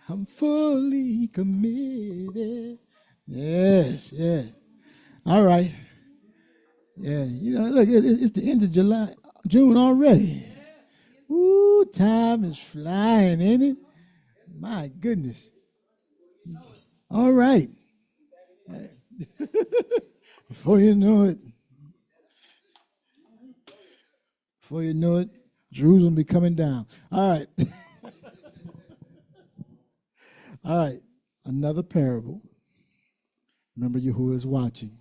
I'm fully committed. Yes, yes. All right. Yeah, look, it's the end of July, June already. Ooh, time is flying, ain't it? My goodness. All right. Before you know it, before you know it, Jerusalem be coming down. All right. All right. Another parable. Remember you who is watching.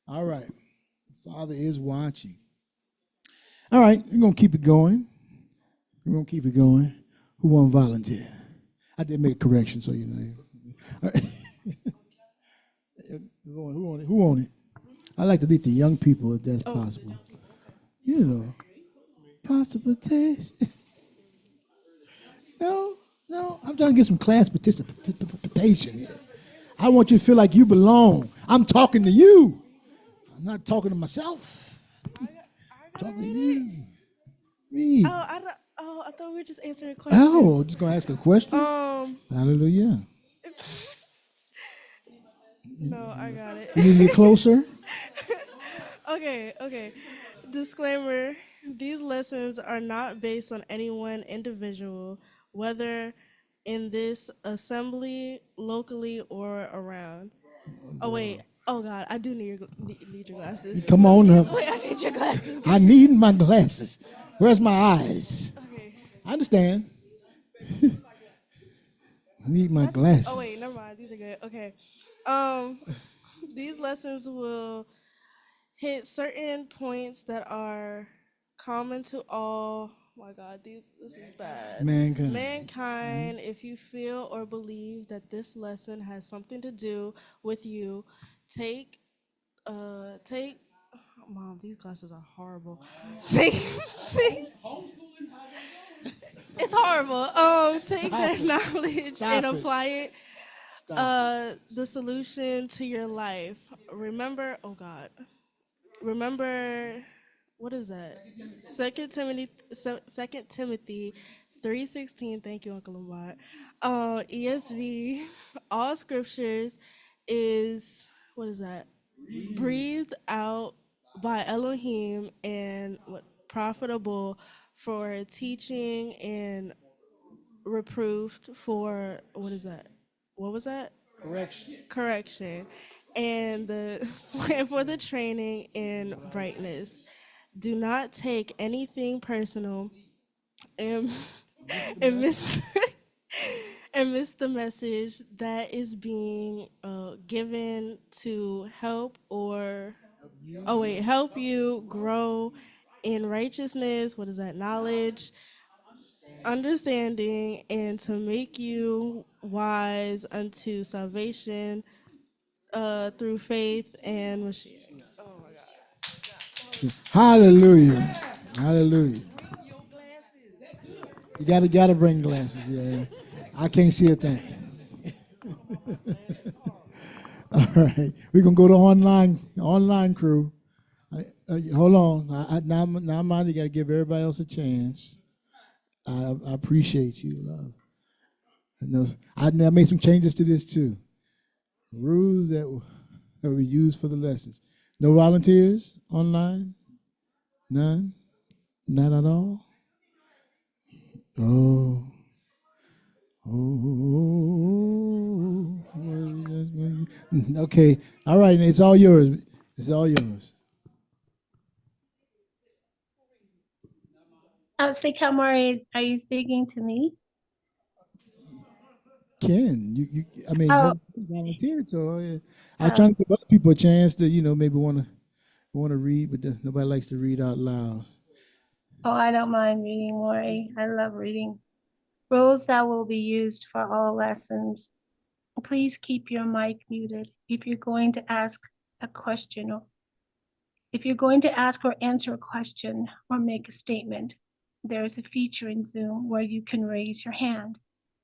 All right. The Father is watching. All right, we're going to keep it going. We're going to keep it going. Who want to volunteer? I did make a correction, so you know. All right. Who on it? Who on it? I like to lead the young people if that's possible. You know, possible taste. No, I'm trying to get some class participation here. I want you to feel like you belong. I'm talking to you. I'm not talking to myself. I Talking to read you. it. Read. I thought we were just answering questions. Oh, just gonna ask a question. Um, Hallelujah. no, I got it. You need to get closer. Okay. Disclaimer: these lessons are not based on any one individual, whether in this assembly, locally, or around. Oh wait. Oh God, I do need your glasses. Come on up. Wait, I need your glasses. I need my glasses. Where's my eyes? Okay. I understand. I need my glasses. Oh wait, never mind. These are good. Okay. Um, these lessons will hit certain points that are common to all. Oh my God, this is bad. Mankind. Mankind. If you feel or believe that this lesson has something to do with you, take take. Mom, these glasses are horrible. Take it's horrible. Take that knowledge Stop and it. apply it. Stop. The solution to your life. Remember, oh God, remember, what is that? Second Timothy 3:16. Thank you, Uncle Lamont. ESV. All scriptures is, what is that? Breathed out by Elohim and what profitable for teaching and reproved for, what is that? What was that? Correction. Correction. And the for the training in brightness. Do not take anything personal and and miss and miss the message that is being given to help you grow in righteousness. What is that? Knowledge, understanding, and to make you wise unto salvation through faith and Mashiach. Oh my Hallelujah. Hallelujah. You gotta bring glasses, yeah. I can't see a thing. All right. We're gonna go to online crew. Hold on. Now mind you gotta give everybody else a chance. I appreciate you, love. I made some changes to this too. Rules that we use for the lessons. No volunteers online? None? Not at all? Oh. Oh. Okay. All right. It's all yours. It's all yours. Say, Kamari, are you speaking to me? Ken, I mean, Oh, nobody volunteered, so I was trying to give other people a chance to, maybe want to read, but nobody likes to read out loud. I don't mind reading, Maury. I love reading. Rules that will be used for all lessons. Please keep your mic muted if you're going to ask a question, or if you're going to ask or answer a question or make a statement. There is a feature in Zoom where you can raise your hand.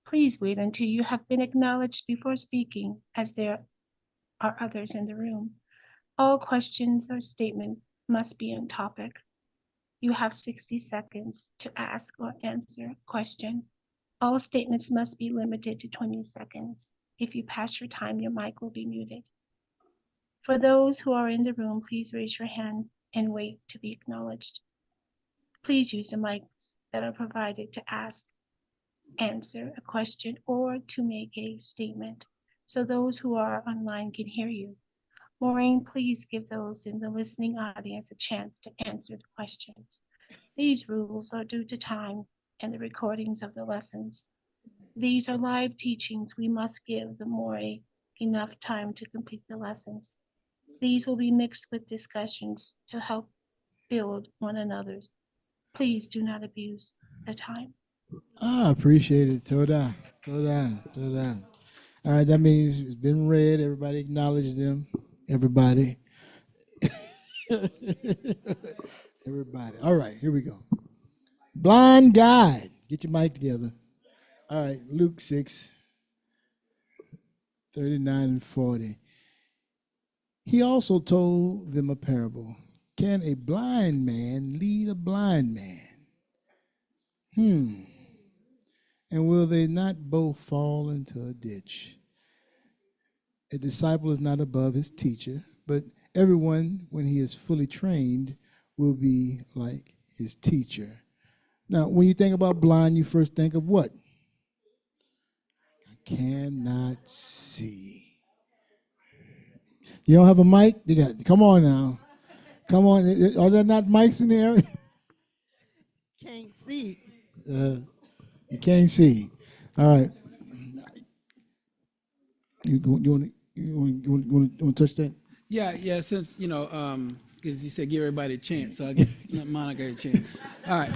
Please wait until you have been acknowledged before speaking, as there are others in the room. All questions or statements must be on topic. You have 60 seconds to ask or answer a question. All statements must be limited to 20 seconds. If you pass your time, your mic will be muted. For those who are in the room, please raise your hand and wait to be acknowledged. Please use the mics that are provided to ask, answer a question, or to make a statement so those who are online can hear you. Maureen, please give those in the listening audience a chance to answer the questions. These rules are due to time and the recordings of the lessons. These are live teachings. We must give the Moray enough time to complete the lessons. These will be mixed with discussions to help build one another's. Please do not abuse the time. I appreciate it. Toda, toda, toda. All right, that means it's been read. Everybody acknowledge them. Everybody. Everybody. All right, here we go. Blind guide. Get your mic together. All right, Luke 6, 39 and 40. He also told them a parable. Can a blind man lead a blind man? And will they not both fall into a ditch? A disciple is not above his teacher, but everyone, when he is fully trained, will be like his teacher. Now, when you think about blind, you first think of what? I cannot see. You don't have a mic? Come on now. Come on. Are there not mics in the area? Can't see. You can't see. All right. You want to touch that? Yeah. Since because you said give everybody a chance, so I give Monica a chance. All right.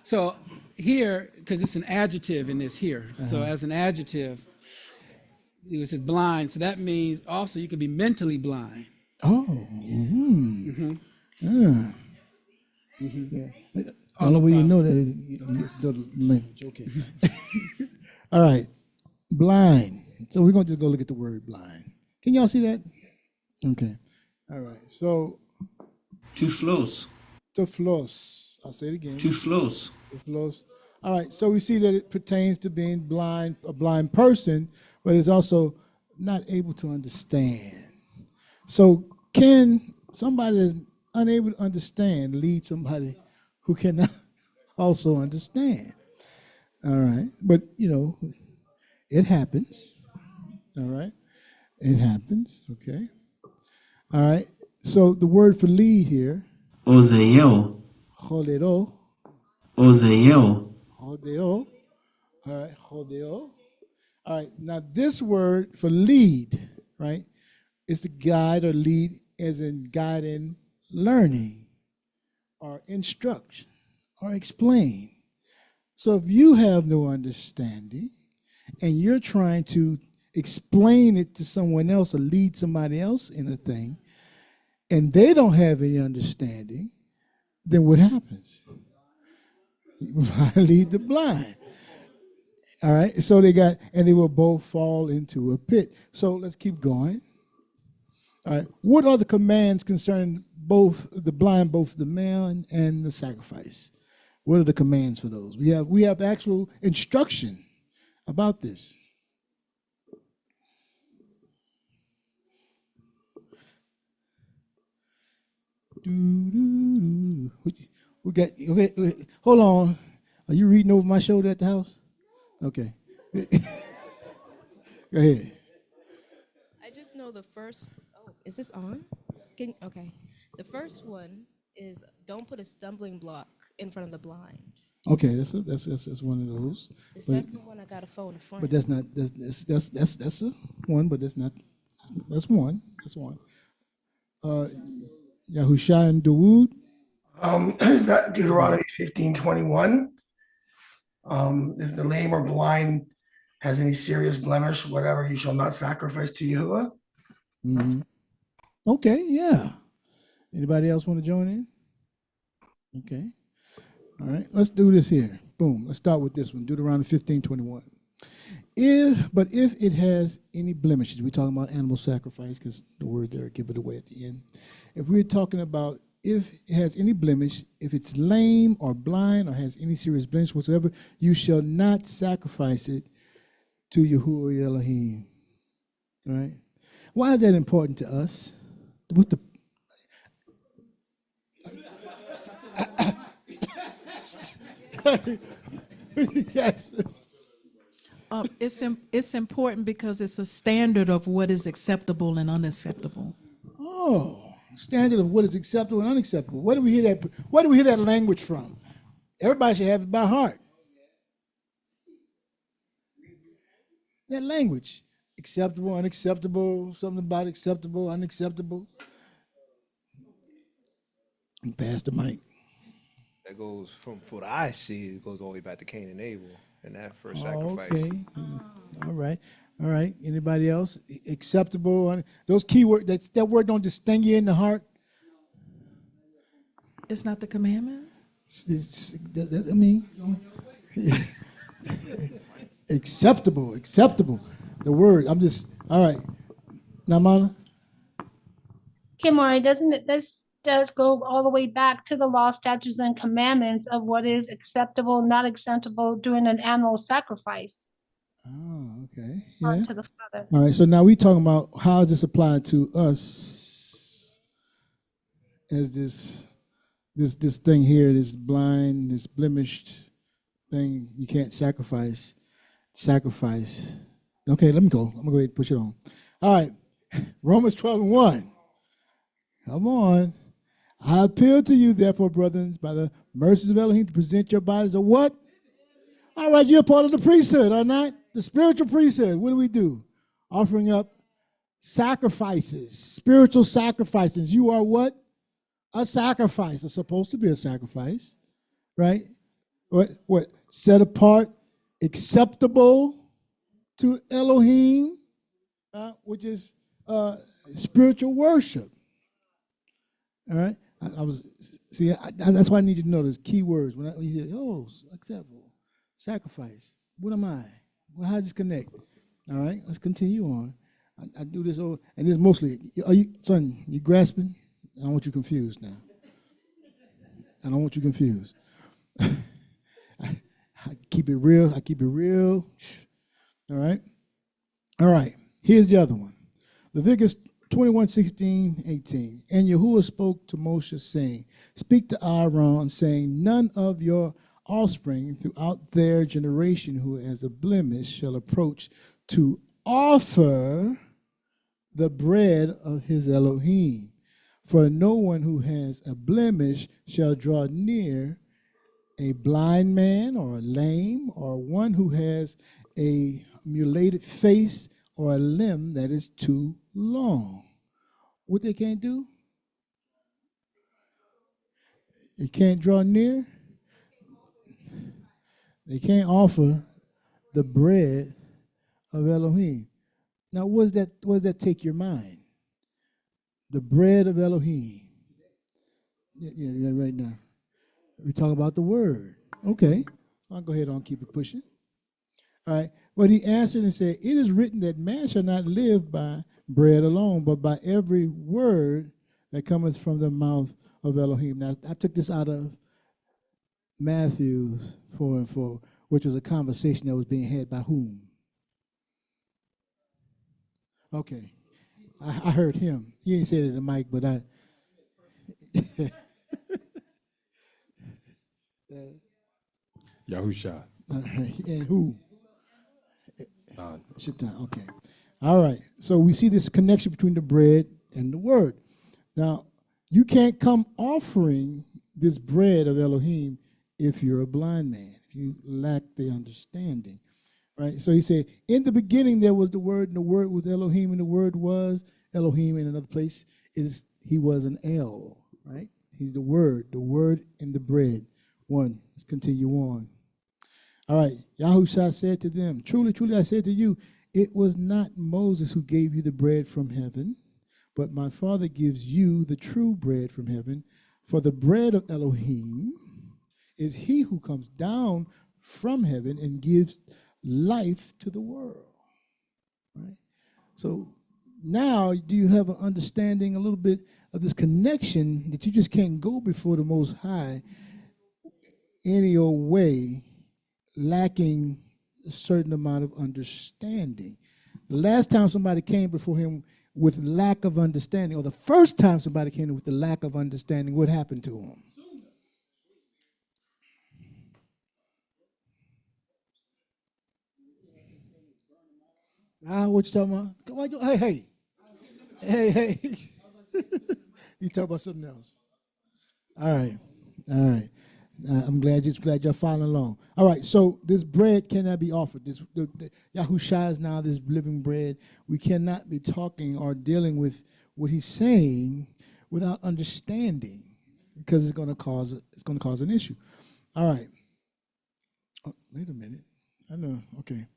So here, because it's an adjective in this here, so as an adjective, it says blind. So that means also you can be mentally blind. Oh. Yeah. Only way you know that is you know the language. Okay. All right. Blind. So we're going to just go look at the word blind. Can y'all see that? Okay. All right. So. Pitfalls. Pitfalls. I'll say it again. Pitfalls. Pitfalls. All right. So we see that it pertains to being blind, a blind person, but it's also not able to understand. So can somebody that's unable to understand lead somebody who cannot also understand? All right. But, it happens. All right. It happens. Okay. All right. So the word for lead here. Odeo. Jodeo. Odeo. Jodeo. All right. Jodeo. All right. Now this word for lead, right, is to guide or lead as in guide in learning or instruction or explain. So if you have no understanding and you're trying to explain it to someone else or lead somebody else in a thing, and they don't have any understanding, then what happens? You lead the blind. All right. So they will both fall into a pit. So let's keep going. All right. What are the commands concerning both the blind, both the male and the sacrifice? What are the commands for those? We have actual instruction about this. We got okay. Hold on. Are you reading over my shoulder at the house? Okay. Go ahead. I just know the first. Oh, is this on? Okay. The first one is don't put a stumbling block in front of the blind. Okay, that's one of those. The second one, I got a phone in front. But that's not that's a one. But that's not that's one. That's one. Yahushua and Dawood. That Deuteronomy 15:21. If the lame or blind has any serious blemish, whatever, you shall not sacrifice to Yahuwah. Mm-hmm. Okay, yeah. Anybody else want to join in? Okay. All right, let's do this here. Boom. Let's start with this one, Deuteronomy 15:21. If it has any blemishes, we're talking about animal sacrifice because the word there give it away at the end. If we're talking about if it has any blemish, if it's lame or blind or has any serious blemish whatsoever, you shall not sacrifice it to Yahuwah Elohim. Right? Why is that important to us? What's the yes. It's important because it's a standard of what is acceptable and unacceptable. Oh, standard of what is acceptable and unacceptable. Where do we hear that? Where do we hear that language from? Everybody should have it by heart. That language, acceptable, unacceptable, something about acceptable, unacceptable. And pass the mic. That goes from what I see, it goes all the way back to Cain and Abel and that first Oh, sacrifice. okay. All right. All right. Anybody else? Acceptable. Those key words, that word don't just sting you in the heart. It's not the commandments? I mean, acceptable. The word. I'm just, all right. Namana? Kimori, doesn't it, this does go all the way back to the law, statutes, and commandments of what is acceptable, not acceptable during an animal sacrifice. Oh, okay. Yeah. To the Father. All right. So now we talking about how does this apply to us as this thing here, this blind, this blemished thing you can't sacrifice. Okay, let me go. I'm going to go ahead and push it on. All right. Romans 12:1. Come on. I appeal to you, therefore, brethren, by the mercies of Elohim, to present your bodies a what? All right, you're a part of the priesthood, are not? The spiritual priesthood. What do? Offering up sacrifices, spiritual sacrifices. You are what? A sacrifice. It's supposed to be a sacrifice, right? What? Set apart, acceptable to Elohim, which is spiritual worship. All right? That's why I need you to know those key words. When you hear, acceptable, sacrifice. What am I? Well, how does this connect? All right, let's continue on. I do this over, and this mostly, son, you grasping? I don't want you confused now. I don't want you confused. I keep it real. All right. Here's the other one. Leviticus 21:16-18. And Yahuwah spoke to Moshe, saying, speak to Aaron, saying, none of your offspring throughout their generation who has a blemish shall approach to offer the bread of his Elohim. For no one who has a blemish shall draw near, a blind man or a lame or one who has a mutilated face or a limb that is too long. What they can't do? They can't draw near. They can't offer the bread of Elohim. Now, what does that take your mind? The bread of Elohim. Yeah, right now. We talk about the word. Okay. I'll go ahead and keep it pushing. All right. But he answered and said, it is written that man shall not live by bread alone, but by every word that cometh from the mouth of Elohim. Now, I took this out of Matthew 4:4, which was a conversation that was being had by whom? Okay. I heard him. He didn't say it in the mic, but I. Yahusha. And who? None. Shaitan. Okay. All right. So we see this connection between the bread and the word. Now, you can't come offering this bread of Elohim if you're a blind man, if you lack the understanding. Right? So he said, in the beginning there was the word, and the word was Elohim, and the word was Elohim. In another place, he was an El, right? He's the word and the bread. One. Let's continue on. All right. Yahushua said to them, truly, truly, I said to you, it was not Moses who gave you the bread from heaven, but my Father gives you the true bread from heaven. For the bread of Elohim is he who comes down from heaven and gives life to the world. Right? So now do you have an understanding a little bit of this connection that you just can't go before the Most High any old way, lacking a certain amount of understanding. The last time somebody came before him with lack of understanding, or the first time somebody came with the lack of understanding, what happened to him? What you talking about? Come on, hey. You talk about something else. All right. I'm glad you're following along. All right, so this bread cannot be offered. The Yahushua is now this living bread. We cannot be talking or dealing with what he's saying without understanding, because it's going to cause an issue. All right. Oh, wait a minute. I know. Okay,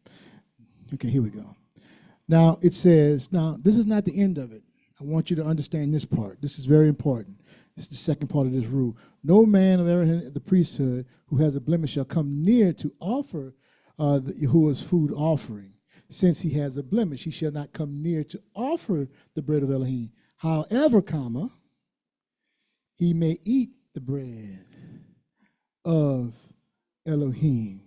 here we go. Now it says, now this is not the end of it. I want you to understand this part. This is very important. This is the second part of this rule. No man of the priesthood who has a blemish shall come near to offer Yahuwah's food offering. Since he has a blemish, he shall not come near to offer the bread of Elohim. However, he may eat the bread of Elohim,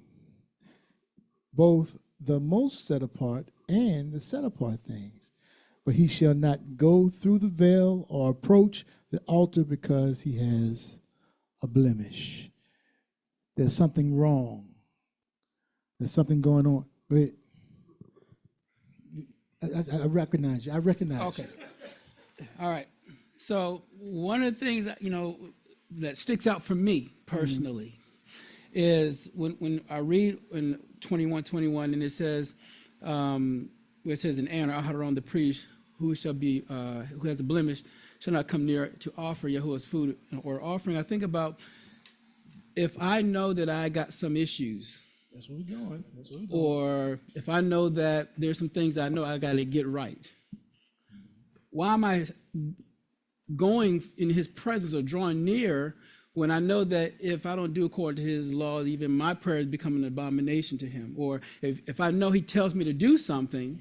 both the most set apart and the set apart things. But he shall not go through the veil or approach the altar because he has a blemish. There's something wrong. There's something going on. Wait. I recognize you. Okay. All right. So one of the things that, that sticks out for me personally is when I read in 21:21, and it says, where it says, "In Aaron or Aharon the priest, who has a blemish, shall not come near to offer Yahuwah's food or offering." I think about, if I know that I got some issues, that's where we're going. Or if I know that there's some things that I know I got to get right, why am I going in his presence or drawing near when I know that if I don't do according to his law, even my prayers become an abomination to him? Or if I know he tells me to do something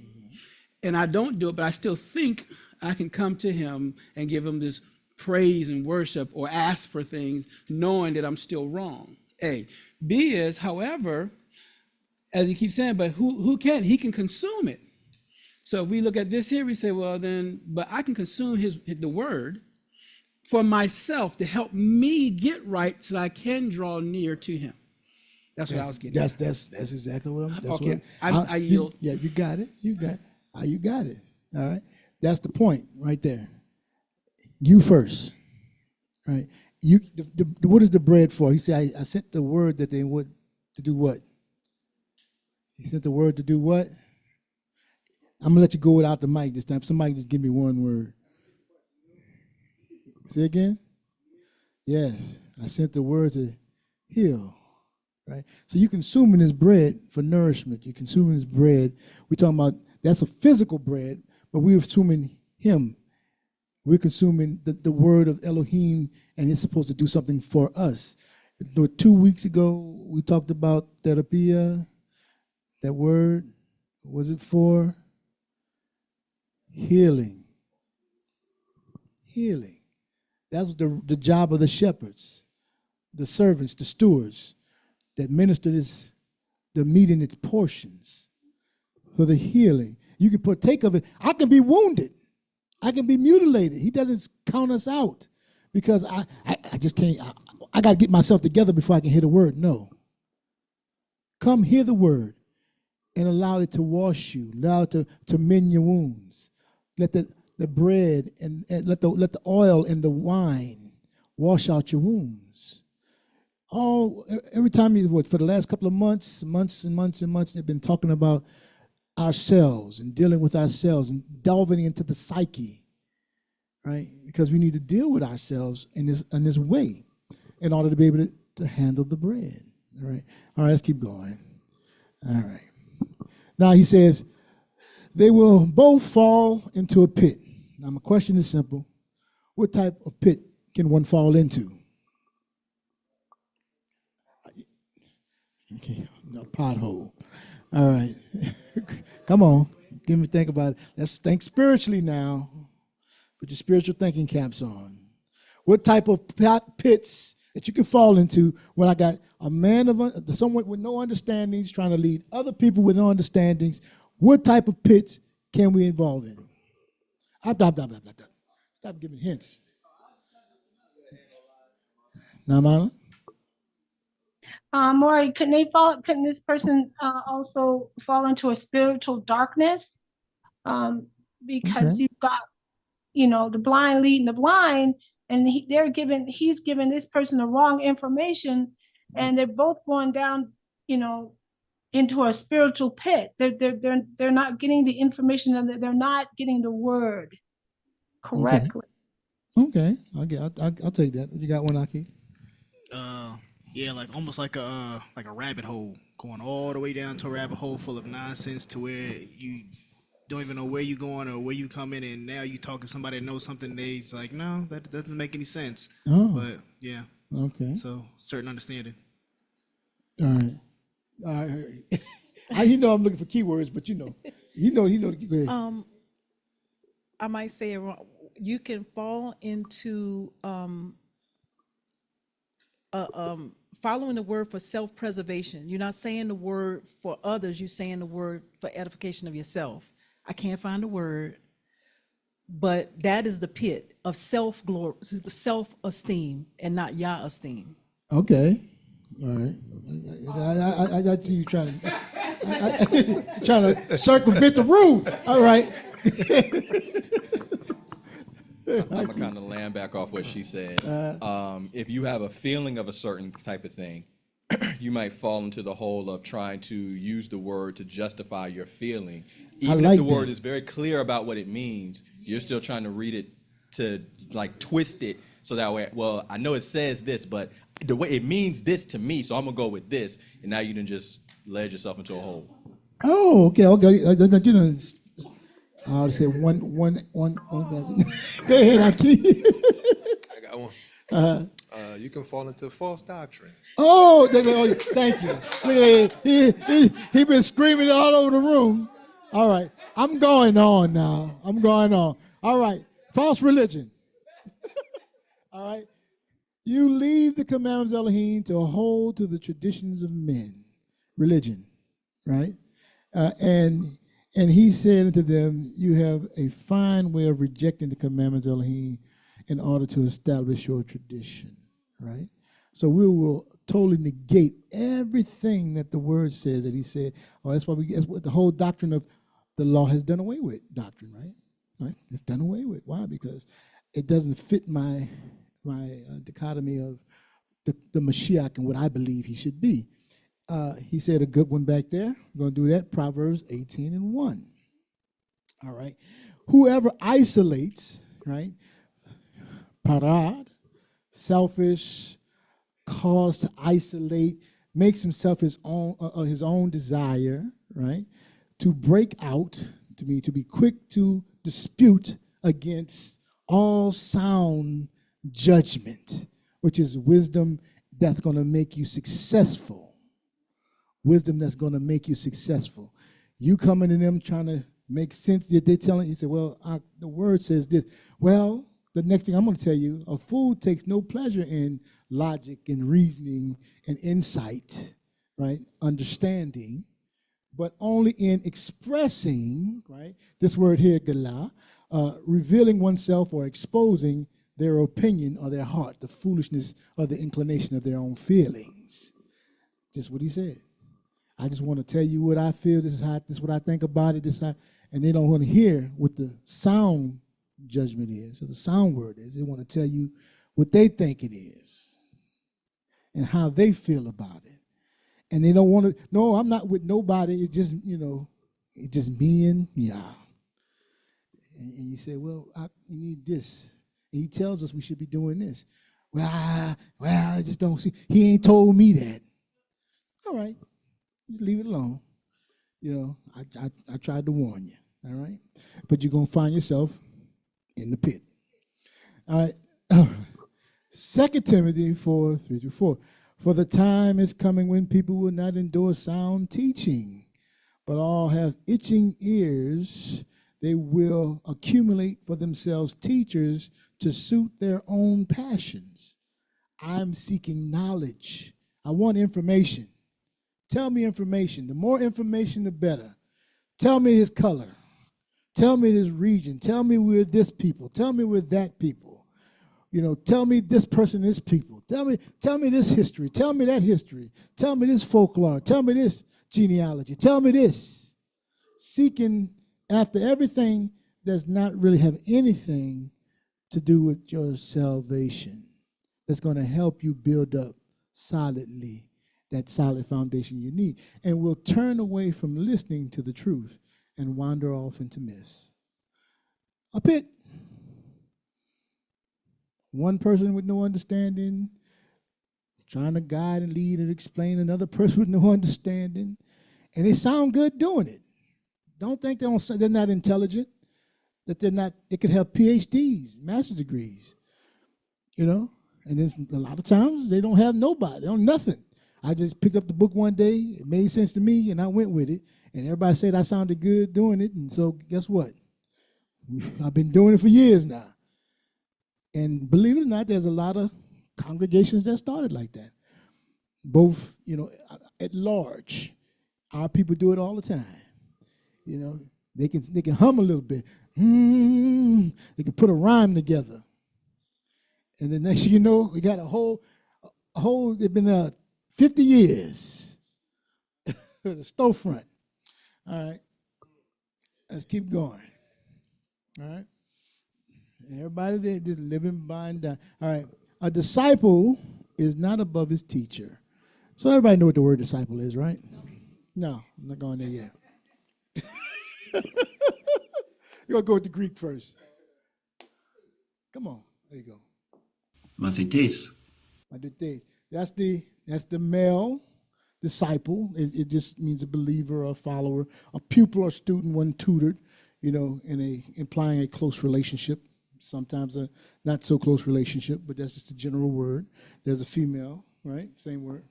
and I don't do it, but I still think I can come to him and give him this praise and worship or ask for things knowing that I'm still wrong. A. B is, however, as he keeps saying, but who can? He can consume it. So if we look at this here, we say, well, then, but I can consume the word for myself to help me get right so that I can draw near to him. That's what I was getting. That's exactly what I'm. That's okay. What I yield. You got it. You got it. All right. That's the point right there. You first, right? What is the bread for? He said, I sent the word that they would to do what? He sent the word to do what? I'm gonna let you go without the mic this time. Somebody just give me one word. Say again. Yes, I sent the word to heal. Right. So you're consuming this bread for nourishment. You're consuming this bread. We're talking about that's a physical bread, but we're consuming him. We're consuming the word of Elohim, and it's supposed to do something for us. 2 weeks ago, we talked about therapia. That word, was it for? Healing. Healing. That's the job of the shepherds, the servants, the stewards that minister the meat in its portions for the healing. You can partake of it. I can be wounded. I can be mutilated. He doesn't count us out because I just can't. I got to get myself together before I can hear the word. No. Come hear the word and allow it to wash you. Allow it to mend your wounds. Let the bread and let the oil and the wine wash out your wounds. Every time for the last couple of months, they've been talking about ourselves and dealing with ourselves and delving into the psyche, right? Because we need to deal with ourselves in this way in order to be able to handle the bread. All right, let's keep going. All right. Now he says, they will both fall into a pit. Now my question is simple. What type of pit can one fall into? Okay, a pothole. All right. Come on. Give me think about it. Let's think spiritually now. Put your spiritual thinking caps on. What type of pits that you can fall into when I got a man of someone with no understandings trying to lead other people with no understandings? What type of pits can we involve in? Stop giving hints. Now, Mama? Maury, couldn't this person also fall into a spiritual darkness? Because Okay. you've got, the blind leading the blind, and he's giving this person the wrong information, and they're both going down, into a spiritual pit. They're not getting the information, and they're not getting the word correctly. Okay. I'll take that. You got one, Aki? Yeah, like almost like a rabbit hole, going all the way down to a rabbit hole full of nonsense to where you don't even know where you're going or where you come in, and now you talk to somebody that knows something, they's like, no, that doesn't make any sense. Oh. But yeah. Okay. So certain understanding. All right. I'm looking for keywords, but you know the keywords. I might say it wrong. You can fall into following the word for self-preservation. You're not saying the word for others, you're saying the word for edification of yourself. I can't find the word, but that is the pit of self-glory, self-esteem, and not Yah esteem. Okay. All right. I see you trying to circumvent the rule. All right. I'm gonna kind of land back off what she said. If you have a feeling of a certain type of thing, you might fall into the hole of trying to use the word to justify your feeling. Even if the word is very clear about what it means, you're still trying to read it to like twist it so that way, well, I know it says this, but the way it means this to me, so I'm gonna go with this, and now you done just led yourself into a hole. Oh, okay. I'll say one. Go ahead, Aki. I got one. You can fall into false doctrine. Oh, thank you. Look at that. He been screaming it all over the room. All right, I'm going on now. All right, false religion. All right, you leave the commandments of Elohim to hold to the traditions of men, religion, right? And he said unto them, you have a fine way of rejecting the commandments of Elohim in order to establish your tradition, right? So we will totally negate everything that the word says that he said. Oh, that's what the whole doctrine of the law has done away with, doctrine, right? It's done away with. Why? Because it doesn't fit my dichotomy of the Mashiach and what I believe he should be. He said a good one back there. We're going to do that. Proverbs 18:1. All right. Whoever isolates, right? Parad, selfish, cause to isolate, makes himself his own desire, right? To break out, to be quick to dispute against all sound judgment, which is wisdom that's going to make you successful. Wisdom that's going to make you successful. You coming to them trying to make sense that they're telling you, say, well, the word says this. Well, the next thing I'm going to tell you, a fool takes no pleasure in logic and reasoning and insight, right? Understanding, but only in expressing, right? This word here, galah, revealing oneself or exposing their opinion or their heart, the foolishness or the inclination of their own feelings. Just what he said. I just want to tell you what I feel. This is what I think about it. And they don't want to hear what the sound judgment is, or the sound word is. They want to tell you what they think it is and how they feel about it. And they don't want to. No, I'm not with nobody. It's just it's just me and Yah. And you say, well, you need this. And he tells us we should be doing this. Well, I just don't see. He ain't told me that. All right. Just leave it alone. I tried to warn you, all right? But you're going to find yourself in the pit. All right. 2 Timothy 4:3-4. For the time is coming when people will not endure sound teaching, but all have itching ears. they will accumulate for themselves teachers to suit their own passions. I'm seeking knowledge. I want information. Tell me information. The more information, the better. Tell me his color. Tell me this region. Tell me we're this people. Tell me we're that people. Tell me this person is people. Tell me this history. Tell me that history. Tell me this folklore. Tell me this genealogy. Tell me this. Seeking after everything does not really have anything to do with your salvation. That's going to help you build up solidly that solid foundation you need. And will turn away from listening to the truth and wander off into myths. A pit. One person with no understanding, trying to guide and lead and explain another person with no understanding. And they sound good doing it. Don't think they're not intelligent, that they could have PhDs, master's degrees, And then a lot of times they don't have nobody, they don't nothing. I just picked up the book one day, it made sense to me, and I went with it. And everybody said I sounded good doing it, and so guess what? I've been doing it for years now. And believe it or not, there's a lot of congregations that started like that. Both, at large. Our people do it all the time. They can hum a little bit. They can put a rhyme together. And the next thing you know, we got a whole, it's been 50 years. The storefront. All right. Let's keep going. All right. Everybody there just living by and down. All right. A disciple is not above his teacher. So everybody know what the word disciple is, right? No, I'm not going there yet. You're going to go with the Greek first. Come on. There you go. Mathetes. Mathetes. That's the male disciple. It just means a believer or a follower, a pupil or student, one tutored, implying a close relationship. Sometimes a not so close relationship, but that's just a general word. There's a female, right? Same word.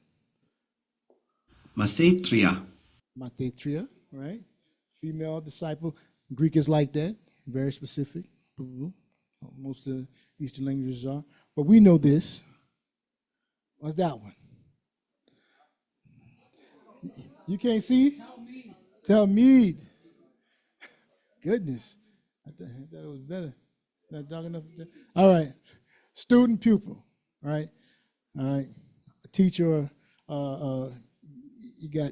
Mathetria. Mathetria, right? Female disciple. Greek is like that, very specific. Most of the Eastern languages are. But we know this. What's that one? You can't see? Tell me. Goodness. I thought it was better. Not dark enough. All right. Student pupil. All right. All right. A teacher, you got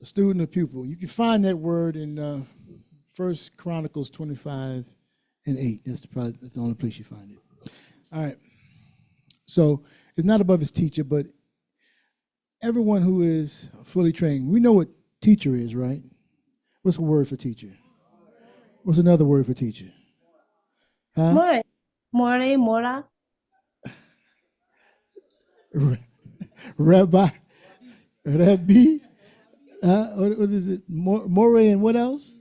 a student or pupil. You can find that word in 1 Chronicles 25 and 8. That's the only place you find it. All right. So it's not above his teacher, but everyone who is fully trained. We know what teacher is, right? What's a word for teacher? What's another word for teacher? Huh? Mora. Rabbi. What is it? More and what else?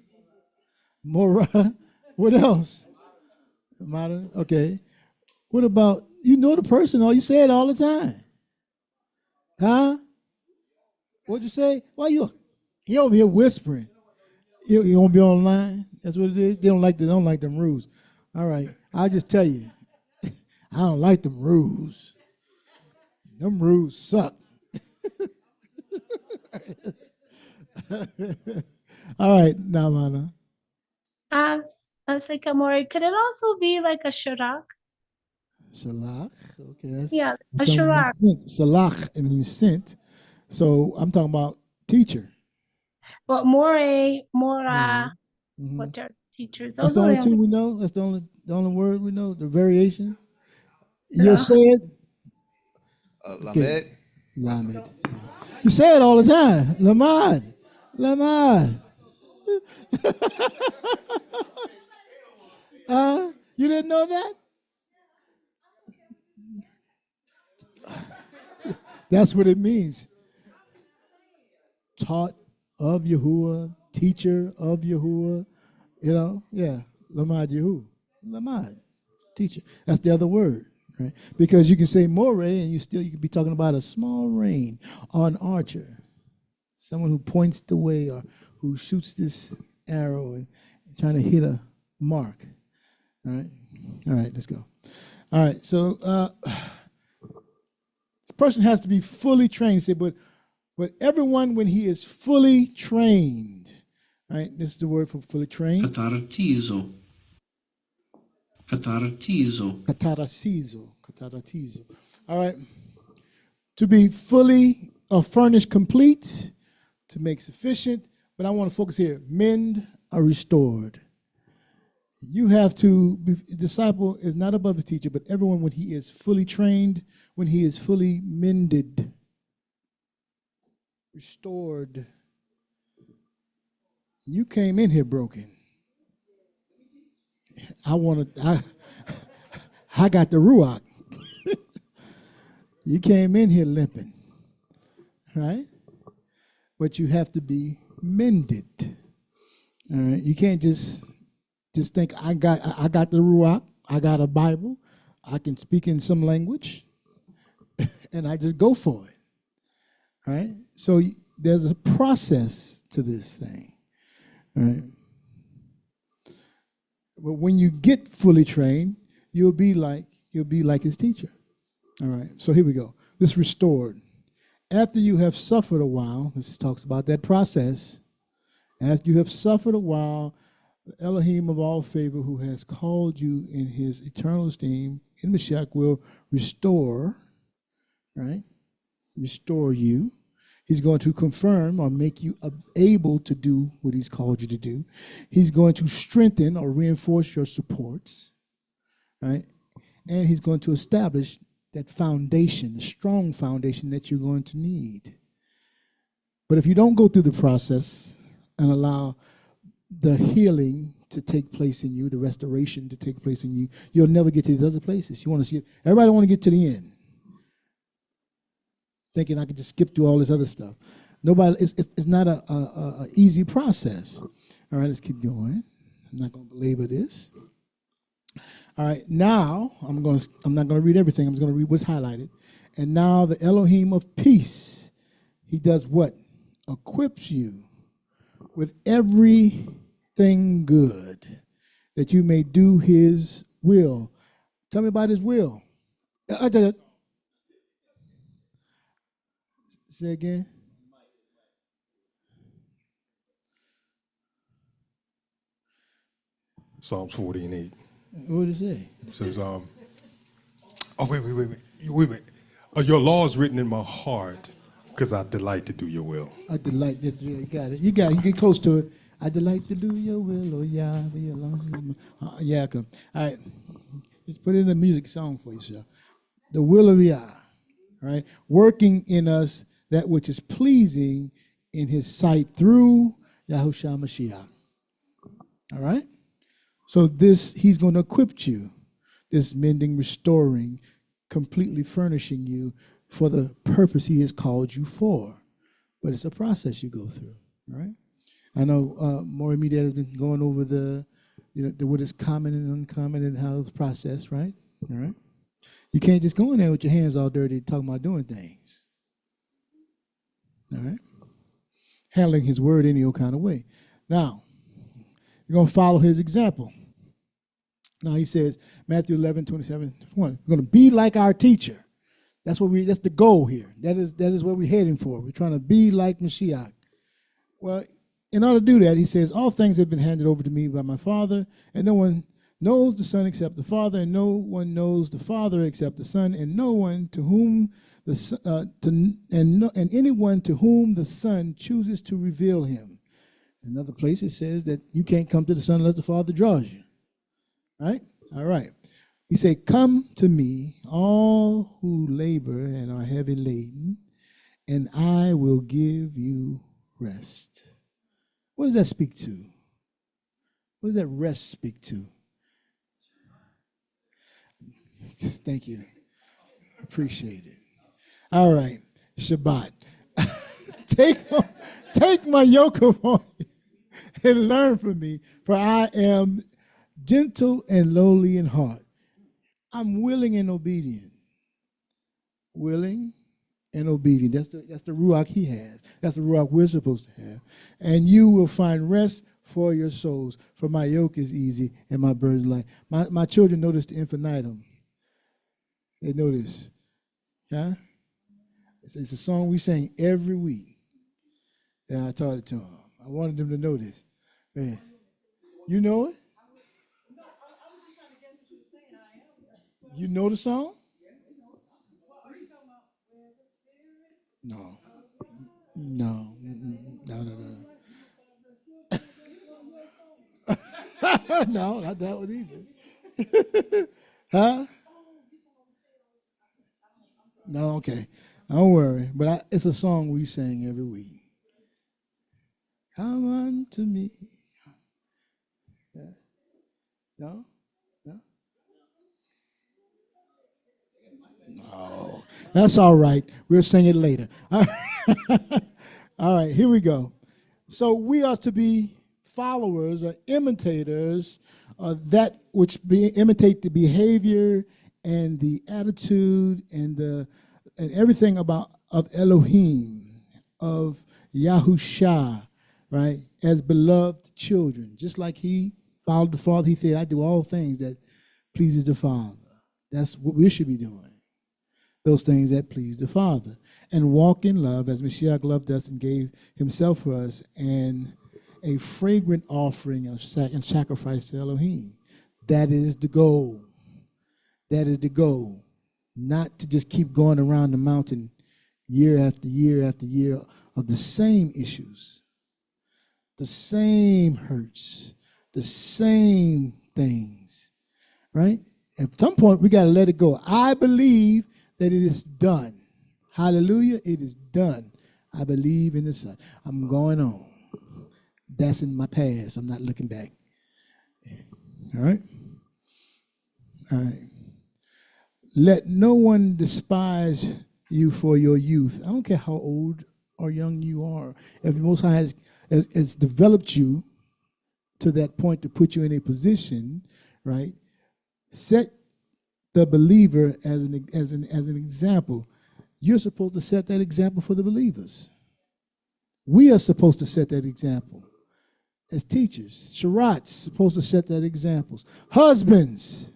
Mora. What else? Modern. Okay. What about, the person, or you say it all the time? Huh? What'd you say? Why you over here whispering? You won't be online? That's what it is? They don't like them rules. All right. I'll just tell you. I don't like them rules. Them rules suck. All right, now, Mana. I was like, Amore, could it also be like a Shirak? Shalach. Okay. That's, Yeah, a Shirak. Salach, it means sent. So I'm talking about teacher. But Mora, what their teachers. That's Those the are only the two only. we know. That's the only word we know. The variation. You say it. Lamed. Lamed. You say it all the time. Lamad. You didn't know that? That's what it means. Taught of Yahuwah, teacher of Yahuwah, yeah. Lamad Yahu. Lamad. Teacher. That's the other word, right? Because you can say more and you could be talking about a small rein or an archer. Someone who points the way or who shoots this arrow and trying to hit a mark. All right, let's go. All right, so the person has to be fully trained. Say, but everyone, when he is fully trained, right? This is the word for fully trained. Katartizo. Katarasizo. All right. To be fully furnished, complete, to make sufficient. But I want to focus here. Mend are restored. You have to be, a disciple is not above the teacher, but everyone, when he is fully trained, when he is fully mended, restored. You came in here broken. I got the ruach. You came in here limping, right? But you have to be mended. All right, you can't just think I got the ruach. I got a Bible. I can speak in some language, and I just go for it. All right. So there's a process to this thing. All right. But when you get fully trained, you'll be like his teacher. All right. So here we go. This restored. After you have suffered a while, this talks about that process. After you have suffered a while, the Elohim of all favor, who has called you in his eternal esteem, in Mashiach, will restore, right? Restore you. He's going to confirm or make you able to do what he's called you to do. He's going to strengthen or reinforce your supports, right? And he's going to establish that foundation, the strong foundation that you're going to need. But if you don't go through the process and allow the healing to take place in you, the restoration to take place in you, you'll never get to these other places. You want to see it. Everybody want to get to the end, thinking I could just skip through all this other stuff. Nobody. It's not a easy process. All right, let's keep going. I'm not going to belabor this. All right, now I'm not going to read everything. I'm just going to read what's highlighted. And now the Elohim of peace, he does what? Equips you with everything good, that you may do his will. Tell me about his will. Say again. Psalms 40 and 8. What did it say? It says, wait. Your law is written in my heart, because I delight to do your will. I delight this. You got it. You get close to it. I delight to do your will, oh Yah. Yeah, come. All right. Just put it in a music song for yourself. The will of Yah, right? Working in us that which is pleasing in his sight through Yahushua Mashiach. All right? So this, he's going to equip you, this mending, restoring, completely furnishing you for the purpose he has called you for. But it's a process you go through, all right? I know Maury Media has been going over what is common and uncommon and how it's processed, right? All right? You can't just go in there with your hands all dirty talking about doing things. All right? Handling his word any old kind of way. Now, you're going to follow his example. Now he says, Matthew 11:27, we're going to be like our teacher. That's the goal here. That is what we're heading for. We're trying to be like Mashiach. Well, in order to do that, he says, all things have been handed over to me by my Father, and no one knows the Son except the Father, and no one knows the Father except the Son, and no one to whom anyone to whom the Son chooses to reveal him. In another place, it says that you can't come to the Son unless the Father draws you. Right? All right. He said, come to me, all who labor and are heavy laden, and I will give you rest. What does that speak to? What does that rest speak to? Thank you. Appreciate it. All right. Shabbat. Take my yoke upon you and learn from me, for I am gentle and lowly in heart. I'm willing and obedient. Willing and obedient. That's the ruach he has. That's the ruach we're supposed to have. And you will find rest for your souls. For my yoke is easy and my burden is light. My children know this, the infinitum. They know this. Huh? It's a song we sing every week. Yeah, I taught it to them. I wanted them to know this. Man, you know it? You know the song? No. No. No. No, not that one either. Huh? No, okay. Don't worry. But it's a song we sing every week. Come unto me. Yeah. No? No? No. That's all right. We'll sing it later. All right, all right, here we go. So we are to be followers or imitators of that which imitate the behavior and the attitude and everything about of Elohim, of Yahusha, right? As beloved children, just like he followed the Father, he said, "I do all things that pleases the Father." That's what we should be doing. Those things that please the Father, and walk in love as Mashiach loved us and gave himself for us, and a fragrant offering of and sacrifice to Elohim. That is the goal. That is the goal. Not to just keep going around the mountain year after year after year of the same issues, the same hurts, the same things, right? At some point, we got to let it go. I believe that it is done. Hallelujah, it is done. I believe in the Son. I'm going on. That's in my past. I'm not looking back. All right? All right. Let no one despise you for your youth. I don't care how old or young you are. If the Most High has developed you to that point to put you in a position, right? Set the believer as an example. You're supposed to set that example for the believers. We are supposed to set that example as teachers. Sharats supposed to set that examples. Husbands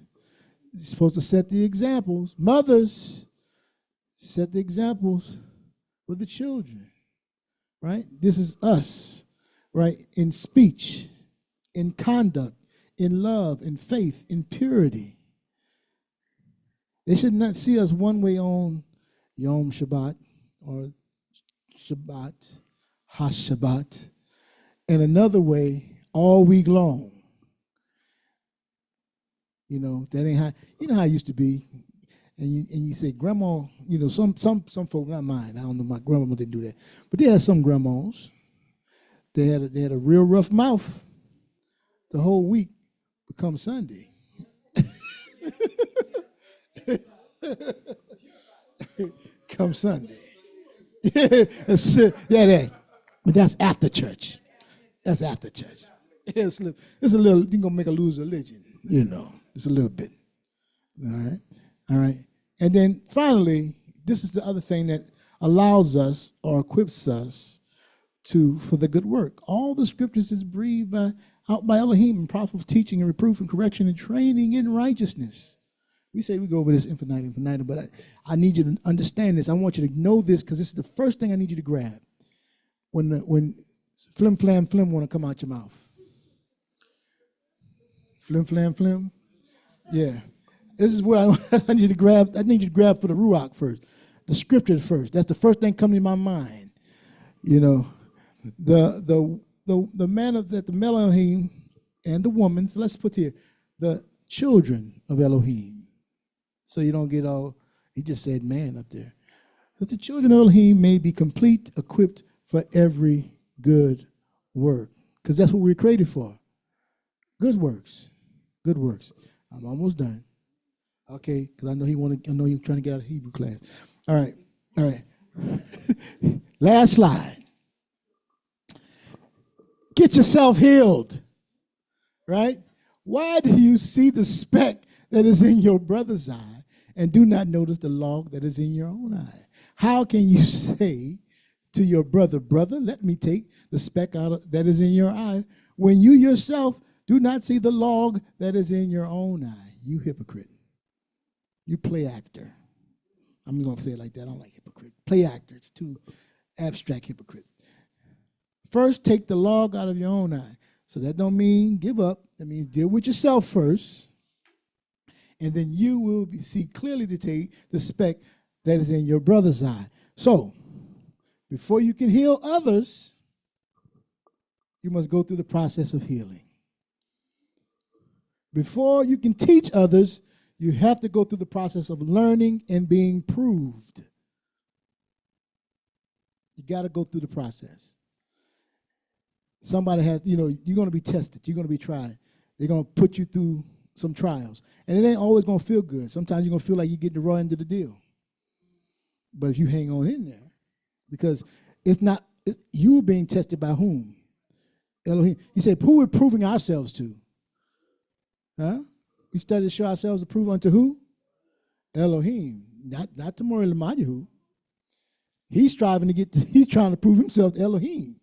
supposed to set the examples. Mothers set the examples for the children. Right? This is us, right? In speech, in conduct, in love, in faith, in purity. They should not see us one way on Yom Shabbat or Shabbat, HaShabbat, and another way all week long. You know, that ain't how, you know how it used to be. And you say, grandma, you know, some folk, not mine, I don't know, my grandma didn't do that. But they had some grandmas. They had a real rough mouth the whole week become Sunday. Come Sunday. Yeah, that. But that's after church. That's after church. It's a little, you're going to make a lose religion, you know. It's a little bit. All right? All right. And then finally, this is the other thing that allows us or equips us for the good work. All the scriptures is breathed out by Elohim and profitable for teaching and reproof and correction and training in righteousness. We say we go over this infinitum, but I need you to understand this. I want you to know this because this is the first thing I need you to grab. When flim, flam, flim want to come out your mouth. Flim, flam, flim. Yeah. This is what I need you to grab. I need you to grab for the Ruach first. The scriptures first. That's the first thing coming to my mind. You know, the man of that, the male Elohim and the woman, so let's put here, the children of Elohim. So you don't get all, he just said man up there. That the children of Elohim may be complete, equipped for every good work. Because that's what we're created for. Good works. Good works. I'm almost done. Okay, because I know you're trying to get out of Hebrew class. All right, all right. Last slide. Get yourself healed, right? Why do you see the speck that is in your brother's eye and do not notice the log that is in your own eye? How can you say to your brother, brother, let me take the speck out that is in your eye, when you yourself do not see the log that is in your own eye. You hypocrite. You play actor. I'm going to say it like that. I don't like hypocrite. Play actor. It's too abstract, hypocrite. First, take the log out of your own eye. So that don't mean give up. That means deal with yourself first. And then you will see clearly to take the speck that is in your brother's eye. So, before you can heal others, you must go through the process of healing. Before you can teach others, you have to go through the process of learning and being proved. You got to go through the process. Somebody has, you're going to be tested. You're going to be tried. They're going to put you through some trials. And it ain't always going to feel good. Sometimes you're going to feel like you're getting the raw end of the deal. But if you hang on in there, because you being tested by whom? Elohim. He said, who we're proving ourselves to? Huh? We study to show ourselves approved unto who? Elohim. Not to Mori Lamayahu. He's trying to prove himself to Elohim.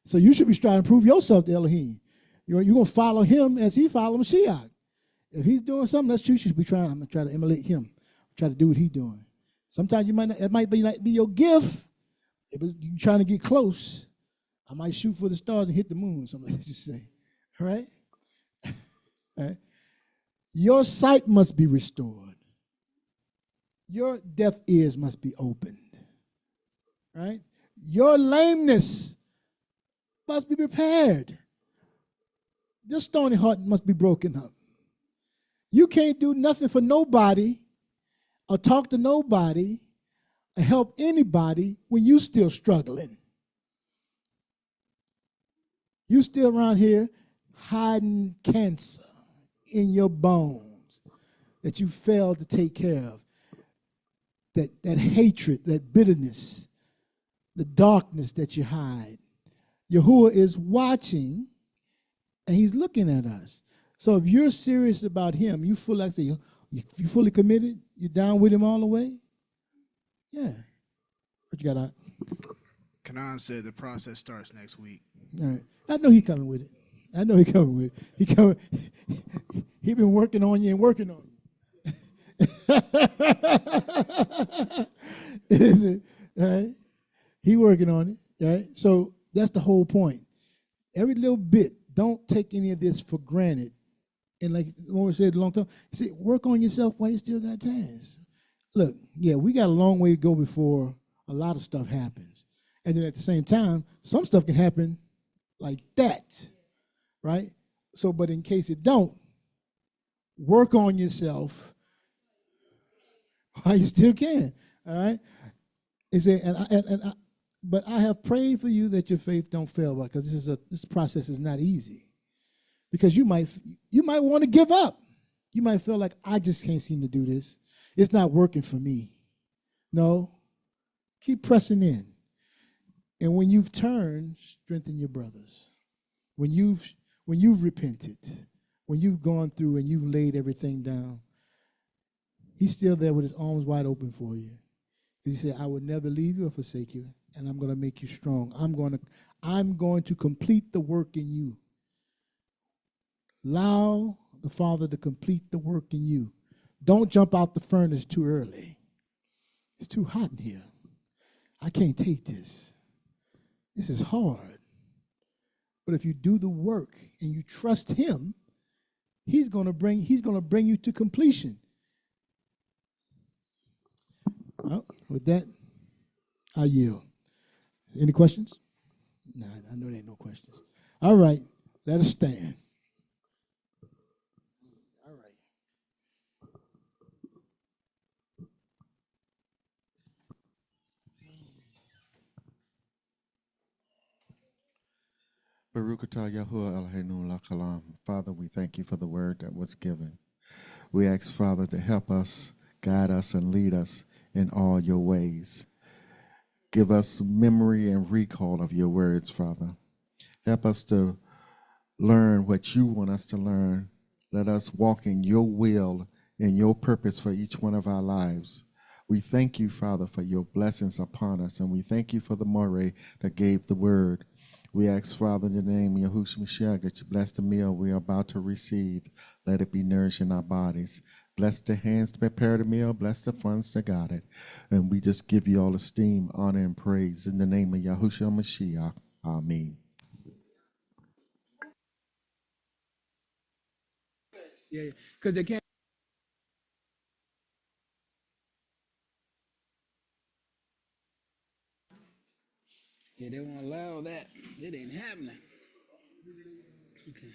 So you should be striving to prove yourself to Elohim. You're going to follow him as he followed Mashiach. If he's doing something, that's true. You should be I'm going to try to emulate him. Try to do what he's doing. Sometimes it might be your gift. If you're trying to get close, I might shoot for the stars and hit the moon, something like that you say. All right? All right? Your sight must be restored. Your deaf ears must be opened. Right? Your lameness must be repaired. Your stony heart must be broken up. You can't do nothing for nobody or talk to nobody or help anybody when you still struggling. You still around here hiding cancer in your bones that you failed to take care of. That hatred, that bitterness, the darkness that you hide. Yahuwah is watching and he's looking at us. So if you're serious about him, you fully committed, you're down with him all the way? Yeah. What you got out? Kanan said the process starts next week. All right. I know he's coming with it. He been working on you and working on you. Is it? Right? He working on it. Right? So that's the whole point. Every little bit, don't take any of this for granted. And like Lord said a long time, he said, work on yourself while you still got chance. Look, yeah, we got a long way to go before a lot of stuff happens. And then at the same time, some stuff can happen like that, right? So, but in case it don't, work on yourself while you still can, all right? He said, but I have prayed for you that your faith don't fail, because this process is not easy. Because you might want to give up. You might feel like, I just can't seem to do this. It's not working for me. No, keep pressing in. And when you've turned, strengthen your brothers. When you've repented, when you've gone through and you've laid everything down, he's still there with his arms wide open for you. He said, I will never leave you or forsake you, and I'm going to make you strong. I'm going to complete the work in you. Allow the Father to complete the work in you. Don't jump out the furnace too early. It's too hot in here. I can't take this. This is hard. But if you do the work and you trust him, he's going to bring you to completion. Well, with that, I yield. Any questions? No, I know there ain't no questions. All right, let us stand. All right. Baruch atah Yahuwah Eloheinu la'olam. Father, we thank you for the word that was given. We ask, Father, to help us, guide us, and lead us in all your ways. Give us memory and recall of your words, Father. Help us to learn what you want us to learn. Let us walk in your will and your purpose for each one of our lives. We thank you, Father, for your blessings upon us, and we thank you for the Moreh that gave the word. We ask, Father, in the name of Yahushua Mashiach, that you bless the meal we are about to receive. Let it be nourishing our bodies. Bless the hands to prepare the meal. Bless the funds that got it. And we just give you all esteem, honor, and praise in the name of Yahushua Mashiach. Amen. Yeah, because they can't. Yeah, they won't allow that. It ain't happening. Okay.